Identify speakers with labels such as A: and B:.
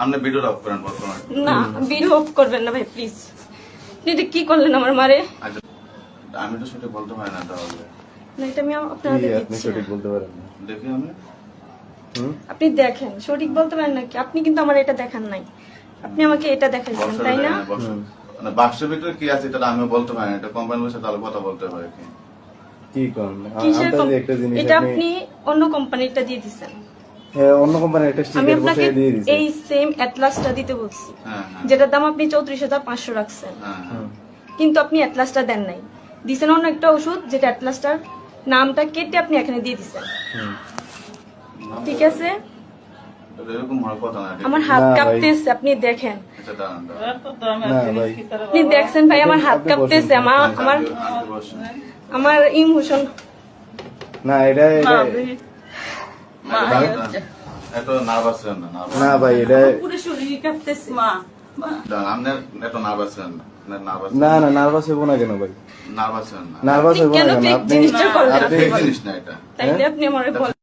A: আপনি video of করেন বর্তমানে।
B: না ভিডিও অফ করবেন না ভাই প্লিজ। আপনি এটা কি করলেন আমার মারে?
A: আচ্ছা আমি তো সঠিক বলতে পারি না তাহলে।
B: না এটা আমি আপনাদের
C: আপনি
B: দিচ্ছি
C: সঠিক
B: না।
C: বলতে পারেন না।
A: দেখি আমি
B: আপনি দেখেন সঠিক বলতে পারেন নাকি? আপনি কিন্তু আমার এটা দেখান নাই, আপনি আমাকে এটা দেখাইছেন
A: বক্সের
B: তাই
A: ভিতরে
B: না?
A: মানে বাক্সের ভিতরে কি আছে এটা আমিও বলতে পারি না, এটা কোম্পানির বসে তাহলে কথা বলতে হয় কি।
C: কি করেন
B: কিসের
C: আন্দাজে একটা জিনিস
B: এটা
C: আপনি
B: আপনি অন্য কোম্পানিটা দিয়ে দিছেন।
C: হ্যাঁ অন্য কোম্পানির একটা
B: আমি
C: স্টিকার
B: আপনাকে
C: বসিয়ে দিয়ে দিয়েছি।
B: এই সেম অ্যাটলাসটা দিতে বলছি,
A: হ্যাঁ হ্যাঁ
B: যেটার দাম আপনি 34,500 রাখছেন,
A: হ্যাঁ হ্যাঁ।
B: কিন্তু আপনি অ্যাটলাসটা দেন নাই, দিছেন অন্য একটা ওষুধ যেটা অ্যাটলাসটার নামটা কেটে আপনি এখানে দিয়ে দিছেন। ঠিক আছে,
A: এটা এরকম হওয়ার কথা না।
B: আমার হাত
C: না ভাই।
B: কাঁপতেছে, আপনি দেখেন।
A: এটা দাঁড়ান দাঁড়ান।
C: না ভাই
B: আপনি দেখছেন ভাই আমার হাত
C: আপনি
B: কাঁপতেছে, আমার আমার
A: আনতে বসেন।
B: আমার ইমোশন।
C: না এটা
A: এত নার্ভাস ছিলেন না, নার্ভাস
C: না ভাই এটা
B: পুরো শরীর কাঁপতেছে।
A: আপনি এত নার্ভাস ছিলেন না, নার্ভাস
C: না না নার্ভাস হবো না কেন ভাই?
A: নার্ভাস ছিলেন না।
C: নার্ভাস হবো না
B: কেন
C: কেন?
B: ফেক
C: আপনি
B: জিনিসটা করলেন?
A: এটা ফেক জিনিস না এটা।
B: তাইলে আপনি আমার বলেন।